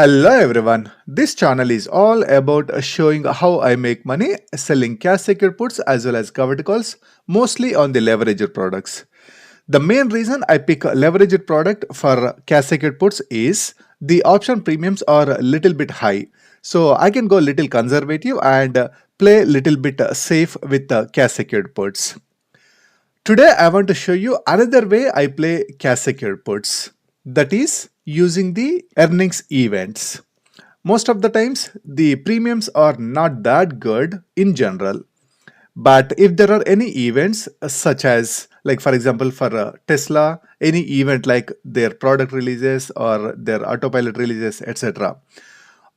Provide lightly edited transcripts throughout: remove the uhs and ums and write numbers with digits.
Hello everyone, this channel is all about showing how I make money selling cash secured puts as well as covered calls, mostly on the leveraged products. The main reason I pick a leveraged product for cash secured puts is the option premiums are a little bit high. So I can go little conservative and play little bit safe with the cash secured puts. Today I want to show you another way I play cash secured puts, that is using the earnings events. Most of the times the premiums are not that good in general, but if there are any events such as, like for example for Tesla, any event like their product releases or their autopilot releases, etc.,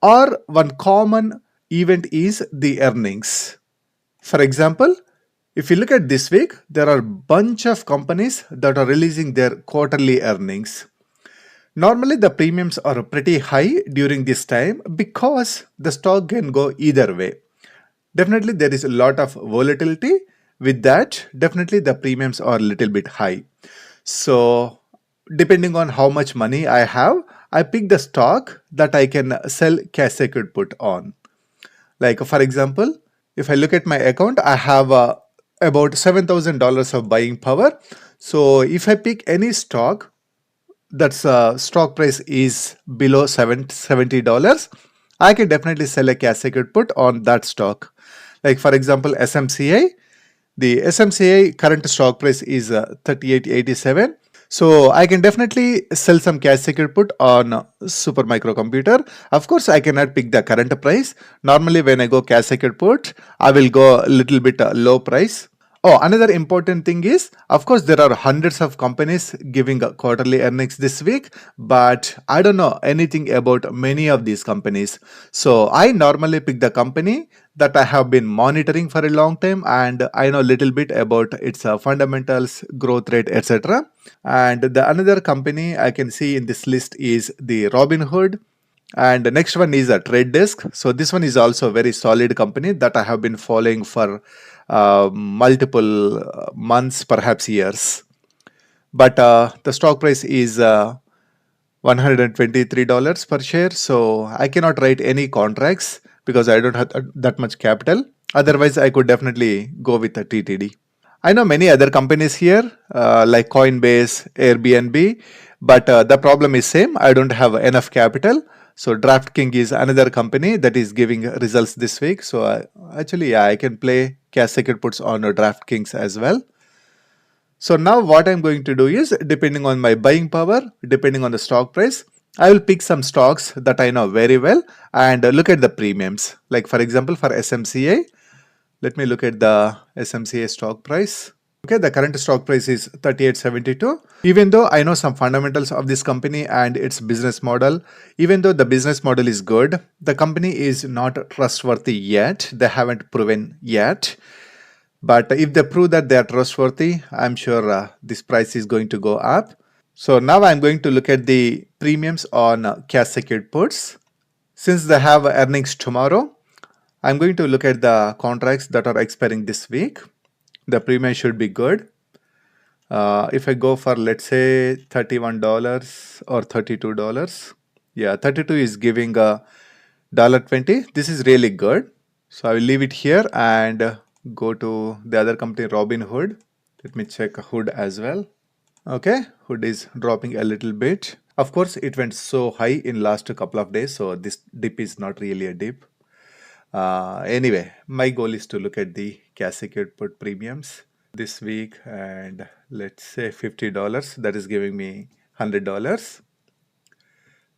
or one common event is the earnings. For example, if you look at this week, there are a bunch of companies that are releasing their quarterly earnings. Normally, the premiums are pretty high during this time because the stock can go either way. Definitely, there is a lot of volatility. With that, definitely the premiums are a little bit high. So, depending on how much money I have, I pick the stock that I can sell cash secured put on. Like, for example, if I look at my account, I have about $7,000 of buying power. So, if I pick any stock that's stock price is below $70, I can definitely sell a cash secured put on that stock. Like for example, SMCI, the SMCI current stock price is 38.87. So I can definitely sell some cash secured put on super microcomputer. Of course, I cannot pick the current price. Normally, when I go cash secured put, I will go a little bit low price. Oh, another important thing is, of course, there are hundreds of companies giving quarterly earnings this week, but I don't know anything about many of these companies. So I normally pick the company that I have been monitoring for a long time and I know a little bit about its fundamentals, growth rate, etc. And the another company I can see in this list is the Robinhood. And the next one is a Trade Desk. So this one is also a very solid company that I have been following for multiple months, perhaps years. But the stock price is $123 per share. So I cannot write any contracts because I don't have that much capital. Otherwise, I could definitely go with a TTD. I know many other companies here like Coinbase, Airbnb, but the problem is same. I don't have enough capital. So DraftKings is another company that is giving results this week. So actually, yeah, I can play cash secured puts on DraftKings as well. So now what I'm going to do is, depending on my buying power, depending on the stock price, I will pick some stocks that I know very well and look at the premiums. Like for example, for SMCI, let me look at the SMCI stock price. Okay, the current stock price is 38.72. Even though I know some fundamentals of this company and its business model, even though the business model is good, the company is not trustworthy yet. They haven't proven yet. But if they prove that they are trustworthy, I'm sure this price is going to go up. So now I'm going to look at the premiums on cash secured puts. Since they have earnings tomorrow, I'm going to look at the contracts that are expiring this week. The premium should be good. If I go for, let's say, $31 or $32, yeah, 32 is giving a $1.20. This is really good. So I will leave it here and go to the other company, Robinhood. Let me check Hood as well. Okay, Hood is dropping a little bit. Of course, it went so high in last couple of days, so this dip is not really a dip. Anyway, my goal is to look at the cash secured put premiums this week, and let's say $50. That is giving me $100.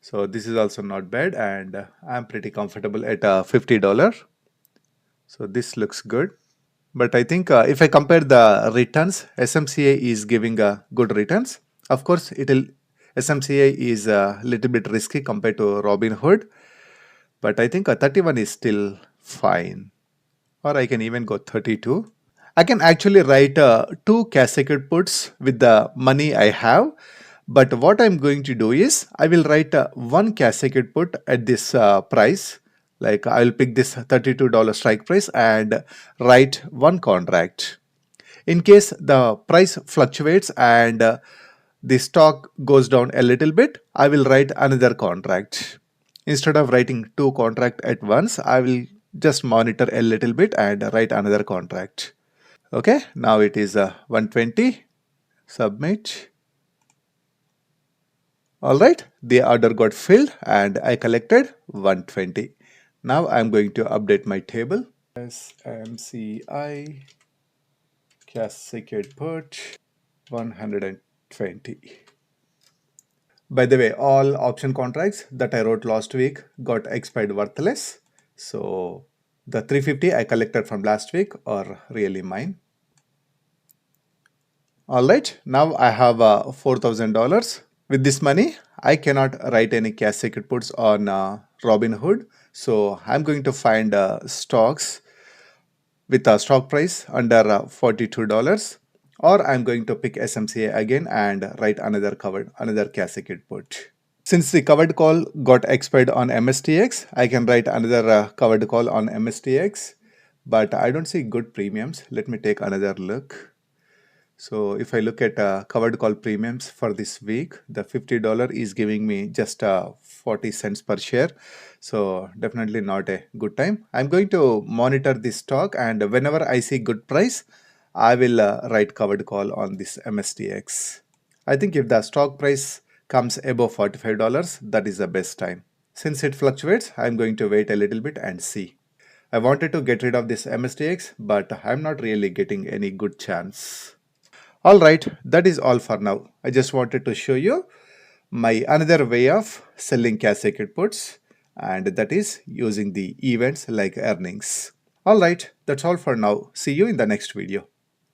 So this is also not bad, and I'm pretty comfortable at $50. So this looks good. But I think if I compare the returns, SMCA is giving good returns. Of course, SMCA is a little bit risky compared to Robinhood, but I think 31 is still fine. Or I can even go 32. I can actually write two cash secured puts with the money I have. But what I'm going to do is I will write one cash secured put at this price. Like I'll pick this $32 strike price and write one contract. In case the price fluctuates and the stock goes down a little bit, I will write another contract. Instead of writing two contract at once, I will just monitor a little bit and write another contract. Okay, now it is 120. Submit. All right, the order got filled and I collected 120. Now I'm going to update my table. SMCI cash secured put 120. By the way, all option contracts that I wrote last week got expired worthless. So the 350 I collected from last week are really mine. All right, now I have $4,000. With this money, I cannot write any cash secured puts on Robinhood. So I'm going to find stocks with a stock price under $42, or I'm going to pick SMCA again and write another cash secured put. Since the covered call got expired on MSTX, I can write another covered call on MSTX, but I don't see good premiums. Let me take another look. So if I look at covered call premiums for this week, the $50 is giving me just 40 cents per share. So definitely not a good time. I'm going to monitor this stock, and whenever I see good price, I will write covered call on this MSTX. I think if the stock price comes above $45, that is the best time. Since it fluctuates, I'm going to wait a little bit and see. I wanted to get rid of this MSTX, but I'm not really getting any good chance. Alright, that is all for now. I just wanted to show you my another way of selling cash secured puts, and that is using the events like earnings. Alright, that's all for now. See you in the next video.